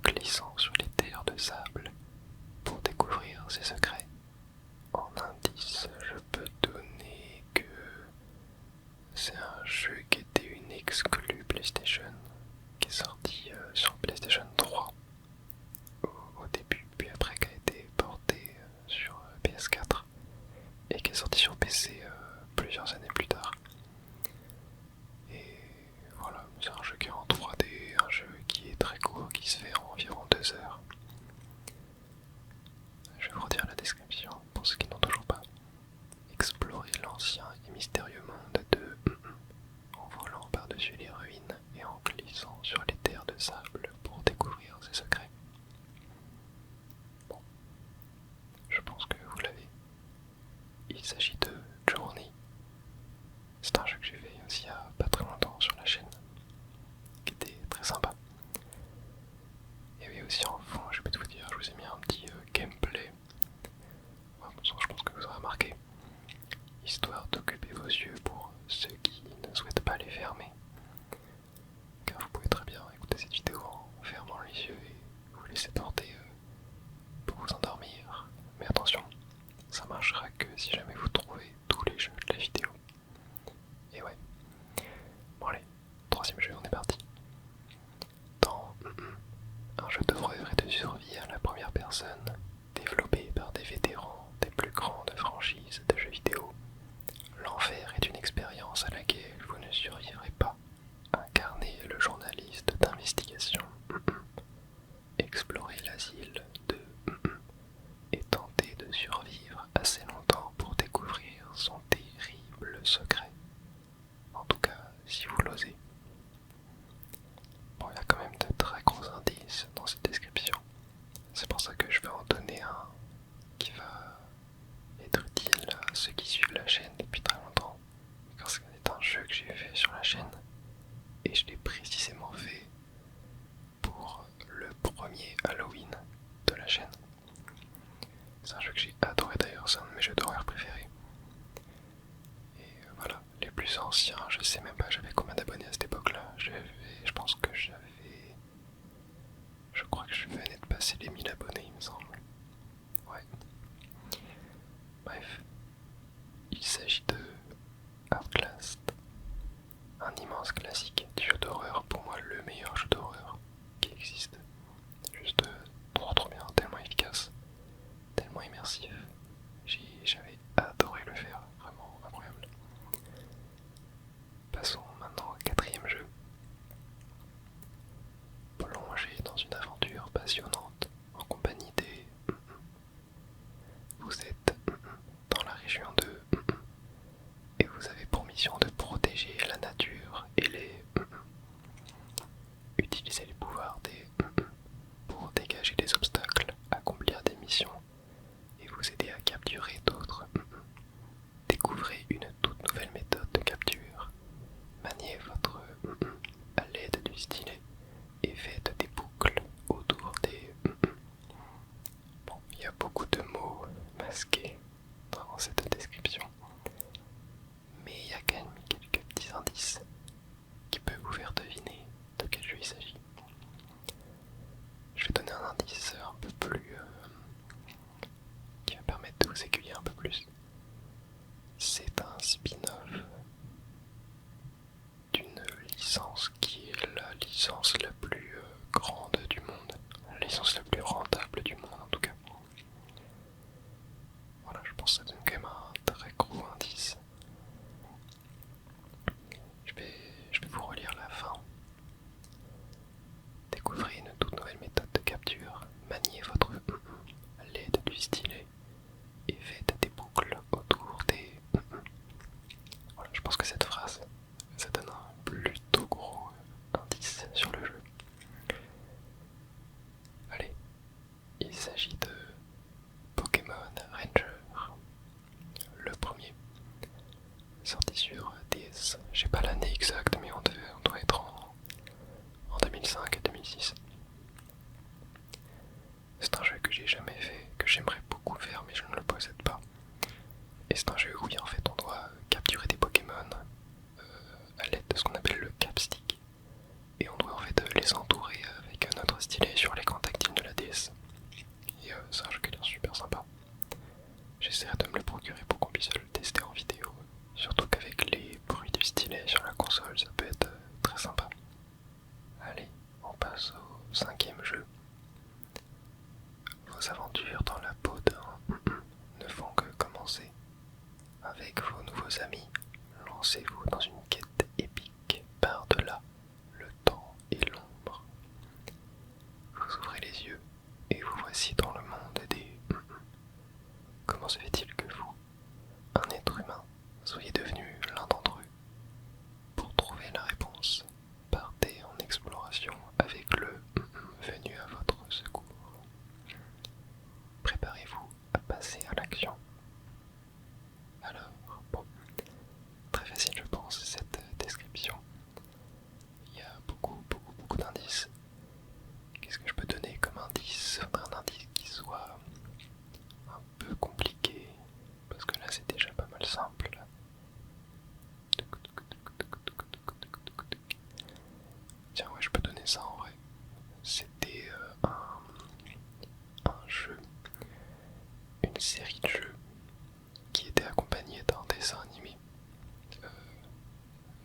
glissant sur les terres de sable pour découvrir ses secrets. En indice, je peux donner que c'est un jeu qui était une exclue PlayStation, qui est sorti sur PlayStation 3 au début, puis après qui a été porté sur PS4 et qui est sorti sur PC plusieurs années plus tard. Et voilà, c'est un jeu qui est en 3D, un jeu qui est très court, qui se fait en environ 2 heures. Je vais vous redire la description pour ceux qui n'ont toujours pas. Explorer l'ancien et mystérieux monde de en volant par-dessus les ruines et en glissant sur les terres de sable pour découvrir ses secrets. Bon, je pense que vous l'avez. Il s'agit de Journey. C'est un jeu que j'ai fait aussi il y a pas très longtemps sur la chaîne, qui était très sympa. Il y avait aussi en fond, je vais tout vous dire, je vous ai mis un petit gameplay. Je pense que vous aurez remarqué, histoire d'occuper vos yeux pour ceux qui ne souhaitent pas les fermer. Car vous pouvez très bien écouter cette vidéo en fermant les yeux et vous laisser porter pour vous endormir. Mais attention, ça marchera que si jamais vous trouvez tous les jeux de la vidéo. Et ouais. Bon allez, troisième jeu, on est parti. Dans un jeu d'horreur et de survie à la première personne, développé par des vétérans des plus grandes franchises de jeux vidéo, l'enfer est une expérience à laquelle vous ne survivrez pas. Incarnez le journaliste d'investigation, explorez l'asile de et tentez de survivre assez longtemps pour découvrir son terrible secret. En tout cas, si vous l'osez. Bon, il y a quand même de très gros indices dans cette description. C'est pour ça que je vais en donner un qui va être utile à ceux qui suivent la chaîne depuis très longtemps. Car c'est un jeu que j'ai fait sur la chaîne et je l'ai précisément fait pour le premier Halloween de la chaîne. C'est un jeu que j'ai adoré d'ailleurs, c'est un de mes jeux d'horreur préférés. Et voilà, les plus anciens, je sais même pas j'avais combien d'abonnés à cette époque-là. Je pense que je crois que je venais de passer les 1000 abonnés, il me semble. Ouais. Bref, il s'agit de Outlast, un immense classique du jeu d'horreur, pour moi le meilleur jeu d'horreur qui existe. Juste trop bien, tellement efficace, tellement immersif. J'avais adoré le faire, vraiment incroyable. Passons maintenant au quatrième jeu. Plongez dans une aventure passionnante en compagnie des Vous êtes dans la région de et vous avez pour mission de protéger la nature et les Utilisez les pouvoirs des pour dégager des obstacles, accomplir des missions et vous aider à capturer d'autres. Découvrez une toute nouvelle méthode de capture. Maniez votre à l'aide du stylet et faites des boucles autour des Bon, il y a beaucoup de mots masqués dans cette description, mais il y a quand même quelques petits indices qui peuvent vous faire deviner de quel jeu il s'agit. Je vais donner un indice un peu plus qui va permettre de vous aiguiller un peu plus. C'est un spin-off d'une licence qui est la licence la plus grande du monde, la licence la plus rentable du monde en tout cas. Voilà, je pense que ça donne quand même un très gros indice. Je vais vous relire la fin. Découvrez une toute nouvelle méthode de capture, maniez votre à l'aide du stylet et faites des boucles autour des Voilà, je pense que cette phrase, ça donne un plutôt gros indice sur le jeu. Allez, il s'agit de Pokémon Ranger, le premier, sorti sur DS. Je sais pas l'année exacte, mais on doit être en 2005 et 2006. C'est un jeu que j'ai jamais fait, que j'aimerais beaucoup faire, mais je ne le possède pas. Et c'est un jeu où en fait on doit capturer des Pokémon à l'aide de ce qu'on appelle le capstick. Et on doit en fait les entourer avec notre stylet stylé sur l'écran tactile de la DS. Et c'est un jeu qui a l'air super sympa. J'essaierai de me le procurer pour qu'on puisse le tester en vidéo. Surtout qu'avec les bruits du stylet sur la console, ça peut être très sympa. Allez, on passe au 5e jeu. Vos aventures dans la peau d'un ne font que commencer. Avec vos nouveaux amis, lancez-vous dans une quête épique par-delà le temps et l'ombre. Vous ouvrez les yeux et vous voici dans le monde des Comment se fait-il que vous, un être humain, soyez devenu l'un d'entre eux? Pour trouver la réponse, partez en exploration avec le venu à votre secours. Préparez-vous à passer à l'action. Alors, bon, très facile je pense cette description. Il y a beaucoup d'indices. Qu'est-ce que je peux donner comme indice? Un indice qui soit un peu compliqué, parce que là c'est déjà pas mal simple. Tiens ouais, je peux donner ça en vrai. C'était un jeu, une série de jeux qui était accompagnée d'un dessin animé,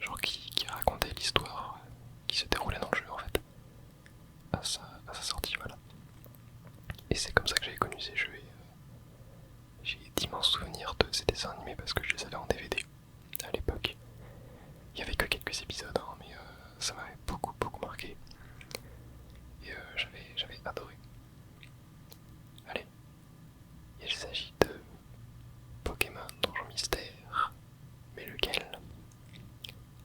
genre qui racontait l'histoire qui se déroulait dans le jeu en fait, à sa sortie, voilà. Et c'est comme ça que j'avais connu ces jeux et j'ai d'immenses souvenirs de ces dessins animés parce que je les avais en DVD à l'époque. Il y avait que quelques épisodes, hein, mais ça m'avait beaucoup marqué et j'avais adoré. Allez, il s'agit de Pokémon Donjon Mystère, mais lequel?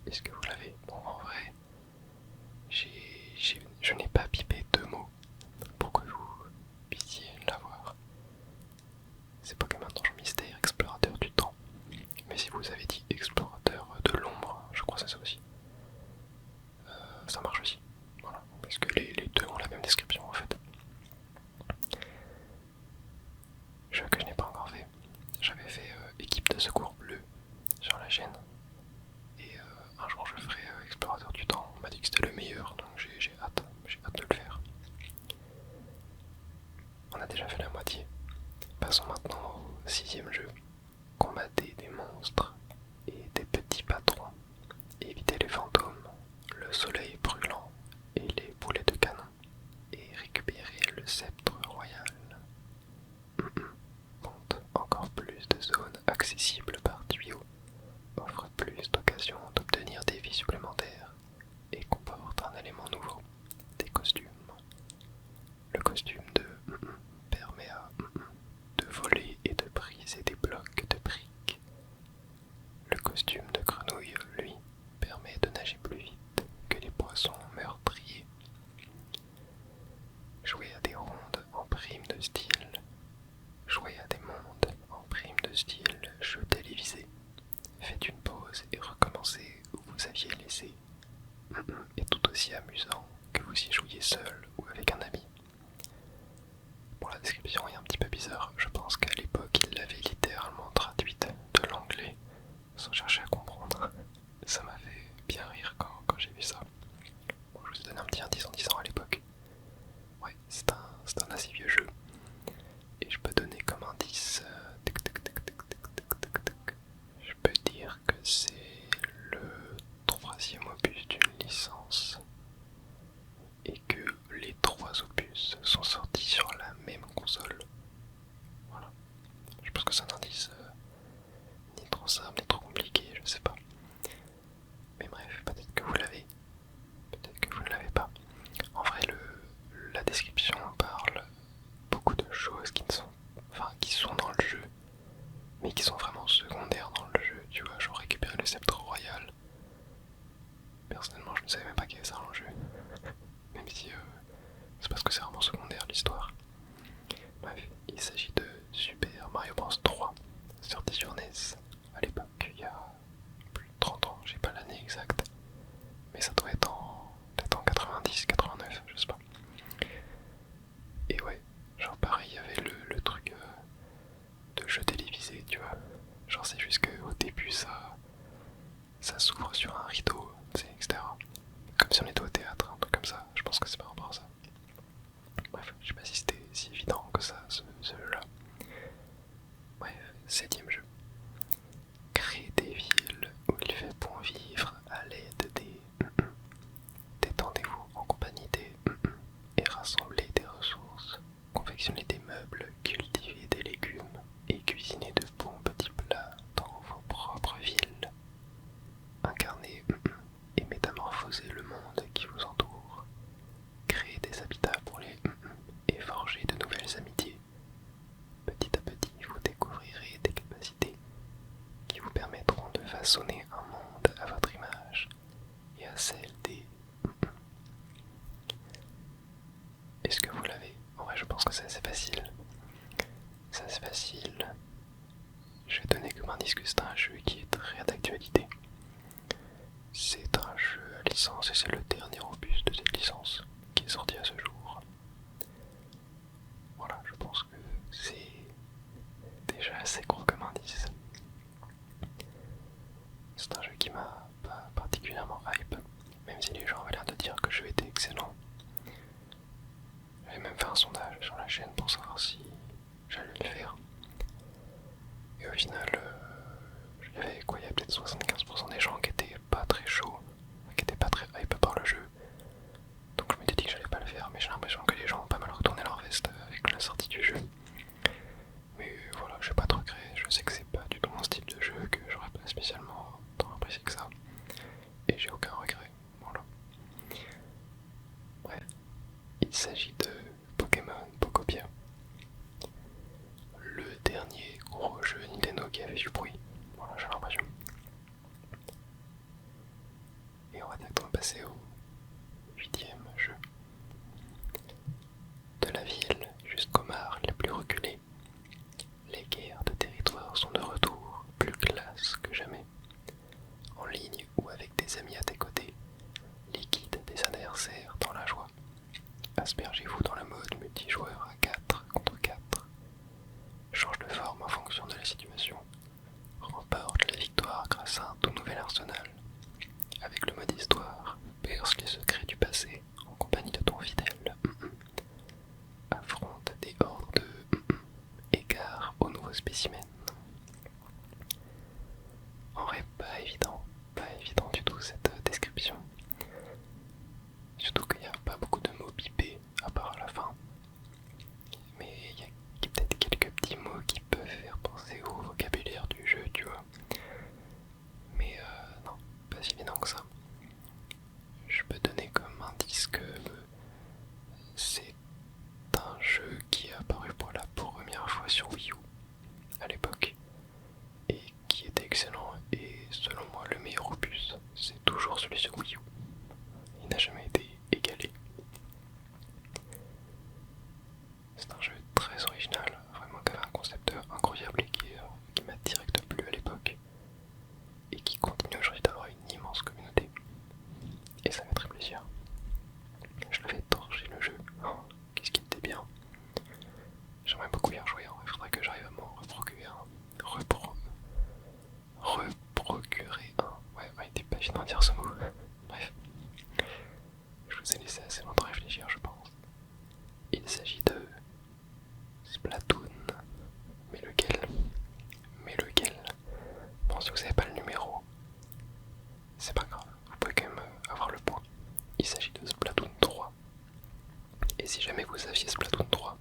Est-ce que vous l'avez? Bon, en vrai, je n'ai pas pipé 2 mots pour que vous puissiez l'avoir. C'est Pokémon Donjon Mystère, explorateur du temps. Mais si vous avez dit explorateur de l'ombre, je crois que c'est ça aussi. Ça marche aussi. Voilà, parce que les deux ont la même description en fait. Jeu que je n'ai pas encore fait. J'avais fait équipe de secours bleu sur la chaîne. Et un jour je ferai explorateur du temps. On m'a dit que c'était le meilleur, donc j'ai hâte de le faire. On a déjà fait la moitié. Passons maintenant au 6e jeu. Combattez des monstres et des petits patrons. Évitez les fantômes, le soleil brûlant et les boulets de canon. Et récupérez le sceptre royal. Compte encore plus de zones accessibles par tuyau. Offre plus d'occasions d'obtenir des vies supplémentaires. Et comporte un élément nouveau, des costumes. Le costume de permet de voler et de briser des blocs de briques. Le costume de grenouille, lui, permet de nager plus vite que les poissons meurtriers. Jouer à des rondes en prime de style. Jouer à des mondes en prime de style jeu télévisé. Faites une pause et recommencez où vous aviez laissé. Est tout aussi amusant que vous y jouiez seul ou avec un ami. Bon, la description est un petit peu bizarre. Je pense qu'à l'époque, il l'avait littéralement traduite de l'anglais sans chercher à comprendre. Ça m'a fait bien rire quand j'ai vu ça. Bon, je vous ai donné un petit indice en disant à l'époque. Ouais, c'est un assez vieux jeu. Et je peux donner comme indice. Je peux dire que c'est le 3e opus d'une licence. Et que les 3 opus sont sortis sur la même console. Voilà. Je pense que c'est un indice ni trop simple ni trop compliqué, je sais pas. Mais bref, peut-être que vous l'avez, peut-être que vous ne l'avez pas. En vrai, la description parle beaucoup de choses qui sont dans le jeu, mais qui sont vraiment secondaires dans le jeu. Tu vois, genre récupérer le sceptre royal. Personnellement, je ne savais même pas qu'il y avait ça dans le jeu. Même si c'est parce que c'est vraiment secondaire l'histoire. Bref, il s'agit de Super Mario Bros 3, sorti sur NES à l'époque, il y a plus de 30 ans, j'ai pas l'année exacte, mais ça doit être peut-être en 90, 89, je sais pas. Et ouais, genre pareil, il y avait le truc de jeu télévisé, tu vois. Genre c'est juste qu'au début ça s'ouvre sur un rideau, etc. Comme si on était au théâtre, un truc comme ça, je pense que c'est par rapport à ça. vrai, je pense que c'est assez facile. C'est assez facile. Je vais donner comme indice que c'est un jeu qui est très d'actualité. C'est un jeu à licence et c'est le dernier opus de cette licence qui est sorti à ce jour. Voilà, je pense que c'est déjà assez gros comme indice. C'est un jeu qui m'a pas particulièrement hype, même si les gens avaient l'air de dire que le jeu était excellent. J'avais même fait un sondage sur la chaîne pour savoir si j'allais le faire. Et au final, il y avait quoi, il y a peut-être 75% des gens qui étaient pas très chauds, qui étaient pas très hype par le jeu. Donc je m'étais dit que j'allais pas le faire, mais j'ai l'impression que les gens ont pas mal retourné leur veste avec la sortie du jeu. Mais voilà, j'ai pas de regrets, je sais que c'est pas du tout mon style de jeu, que j'aurais pas spécialement tant apprécié que ça. Et j'ai aucun regret, voilà. Bref, il s'agit de Pokémon Pokopia. Le dernier gros jeu Nintendo qui avait du bruit, voilà, j'ai l'impression. Et on va directement passer au 8e jeu. De la ville jusqu'aux mares les plus reculées, les guerres de territoire sont de retour, plus classe que jamais. En ligne ou avec des amis à tes côtés, liquide des adversaires dans la joie. Aspergez-vous dans le mode multijoueur à 4 contre 4. Change de forme en fonction de la situation. Remporte la victoire grâce à un tout nouvel arsenal. Avec le mode histoire, perce les secrets du passé en compagnie de ton fidèle. Affronte des hordes de égard aux nouveaux spécimens. En vrai, pas évident du tout cette description. Surtout qu'il n'y a pas beaucoup de mots bipés à part à la fin. Mais il y a peut-être quelques petits mots qui peuvent faire penser au vocabulaire du jeu, tu vois. Mais non, pas si évident que ça. Je peux donner comme indice que c'est un jeu qui est apparu pour la première fois sur Wii U à l'époque et qui était excellent et selon moi le meilleur opus, c'est toujours celui sur Wii U. Il n'a jamais été égalé. C'est un jeu très original, vraiment qui avait un concept incroyable et qui m'a direct plu à l'époque et qui continue aujourd'hui d'avoir une immense communauté. Et ça fait très plaisir. Je l'avais torché le jeu. Oh, qu'est-ce qu'il était bien. J'aimerais beaucoup y rejouer, il faudrait que j'arrive à m'en reprocurer un. Reprocurer un. Ouais, il était pas évident de dire ce mot. Bref. Je vous ai laissé assez longtemps réfléchir, je pense. Il s'agit de Splatoon. Mais lequel? Bon, si vous savez pas le numéro, c'est pas grave, vous pouvez quand même avoir le point. Il s'agit de Splatoon 3. Et si jamais vous aviez Splatoon 3,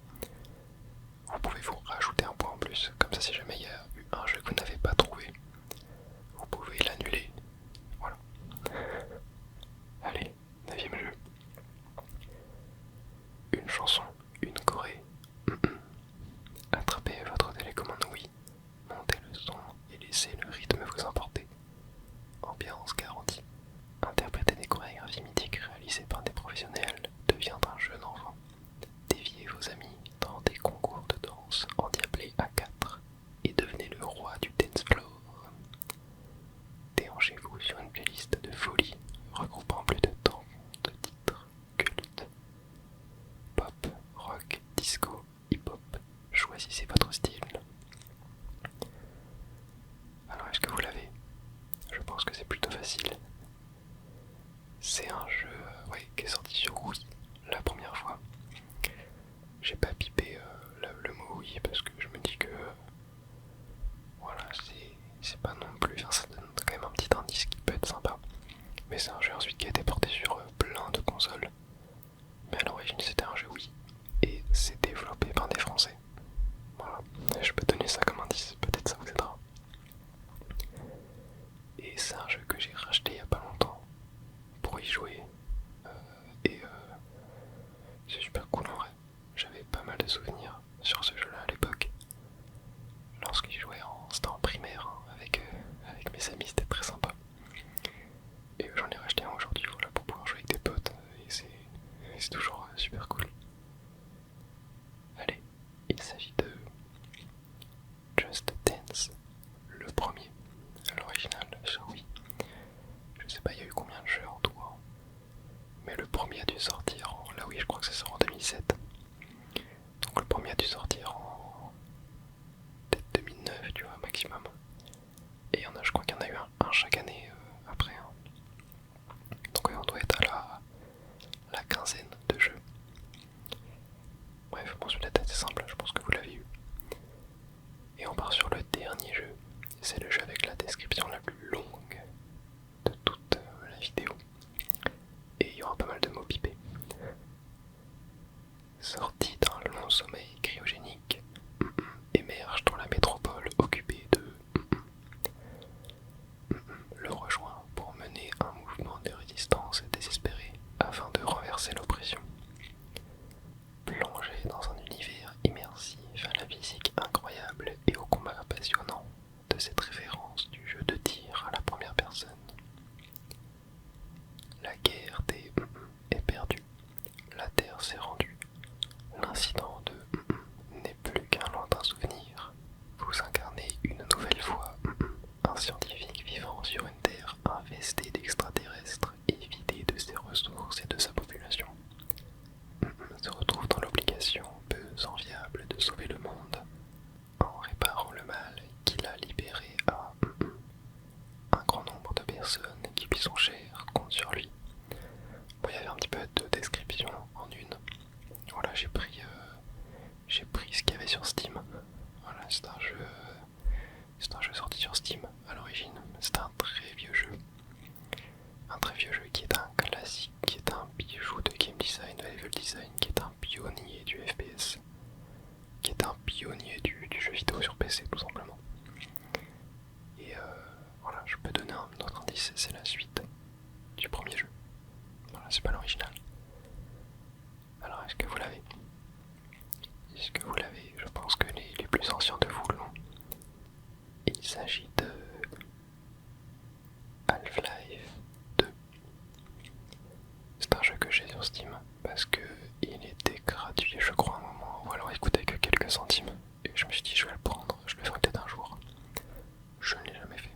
vous pouvez vous rajouter un point en plus. Comme ça, si jamais il y a eu un jeu que vous n'avez pas trouvé, vous pouvez l'annuler. Voilà. Allez, 9e jeu. Une chanson, une choré. Attrapez votre télécommande Wii, montez le son et laissez le rythme vous emporter. Ambiance garantie. Interpréter des chorégraphies mythiques réalisées par des professionnels devient un jeune enfant. Déviez vos amis dans des concours de danse endiablés à 4 et devenez le roi du dance floor. Déranchez-vous sur une playlist de folie regroupant plus de tant de titres cultes. Pop, rock, disco, hip-hop. Choisissez votre style. Alors est-ce que vous l'avez? Je pense que c'est plutôt facile. C'est un jeu qui est sorti sur Wii la première fois. J'ai pas pipé le mot Wii parce que je me dis que voilà, c'est pas non plus, enfin, ça donne quand même un petit indice qui peut être sympa. Mais c'est un jeu ensuite qui a été porté sur plein de consoles. Mais à l'origine c'était un jeu Wii et c'est développé par des Français. Voilà, je peux donner ça comme indice, peut-être ça vous aidera. Et c'est un jeu que j'ai racheté il y a pas longtemps pour y jouer. Et c'est super cool en vrai. J'avais pas mal de souvenirs sur ce jeu là à l'époque. Lorsque j'y jouais c'était en primaire avec mes amis, c'était très sympa. Et j'en ai racheté un aujourd'hui voilà, pour pouvoir jouer avec des potes et c'est toujours super cool. bref, bon celui-là c'est simple, je pense que vous l'avez eu. Et on part sur le dernier jeu. C'est le jeu avec la description la plus longue de toute la vidéo. Et il y aura pas mal de mots pipés. Sorti d'un long sommeil cryogénique, émerge dans la métropole occupée de le rejoint pour mener un mouvement de résistance désespéré afin de renverser l'oppression. Plongé dans un univers immersif à la physique incroyable et au combat passionnant de cette référence du jeu de tir à la première personne. La guerre des est perdue, la Terre s'est rendue. L'incident de n'est plus qu'un lointain souvenir. Vous incarnez une nouvelle fois un scientifique vivant sur une Terre infestée d'extraterrestres et vidée de ses ressources et de sa population. Se retrouve dans l'obligation peu enviable de sauver le monde en réparant le mal qu'il a libéré à un grand nombre de personnes qui lui sont chères comptent sur lui. Bon, il y avait un petit peu de description en une. Voilà, j'ai pris ce qu'il y avait sur Steam. Voilà, c'est un jeu sorti sur Steam à l'origine. C'est un très vieux jeu. Un très vieux jeu qui est un classique, qui est un bijou de game design, de level design, qui est un pionnier du FPS, qui est un pionnier du jeu vidéo sur PC tout simplement. Et voilà, je peux donner un autre indice, c'est la suite du premier jeu. Voilà, c'est pas l'original. Alors est-ce que vous l'avez? Est-ce que vous l'avez? Je pense que les plus anciens de vous l'ont. Il s'agit de Half-Life 2. C'est un jeu que j'ai sur Steam parce que il était gratuit je crois à un moment, ou alors il coûtait que quelques centimes. Et je me suis dit je vais le prendre, je le ferai peut-être un jour. Je ne l'ai jamais fait.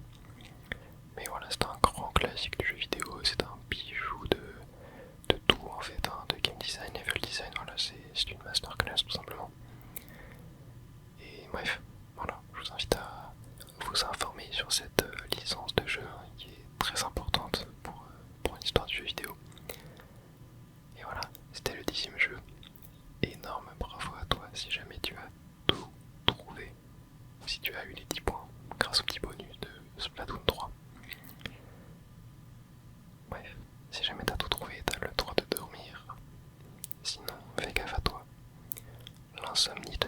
Mais voilà, c'est un grand classique du jeu vidéo, c'est un bijou de tout en fait, hein, de game design, level design, voilà, c'est une masterclass tout simplement. Et bref, voilà, je vous invite à vous informer sur cette licence de jeu qui est très importante pour l'histoire du jeu vidéo. Et voilà, c'était le 10e jeu. Énorme bravo à toi si jamais tu as tout trouvé, ou si tu as eu les 10 points grâce au petit bonus de Splatoon 3. Bref, si jamais t'as tout trouvé, t'as le droit de dormir. Sinon, fais gaffe à toi. L'insomnie te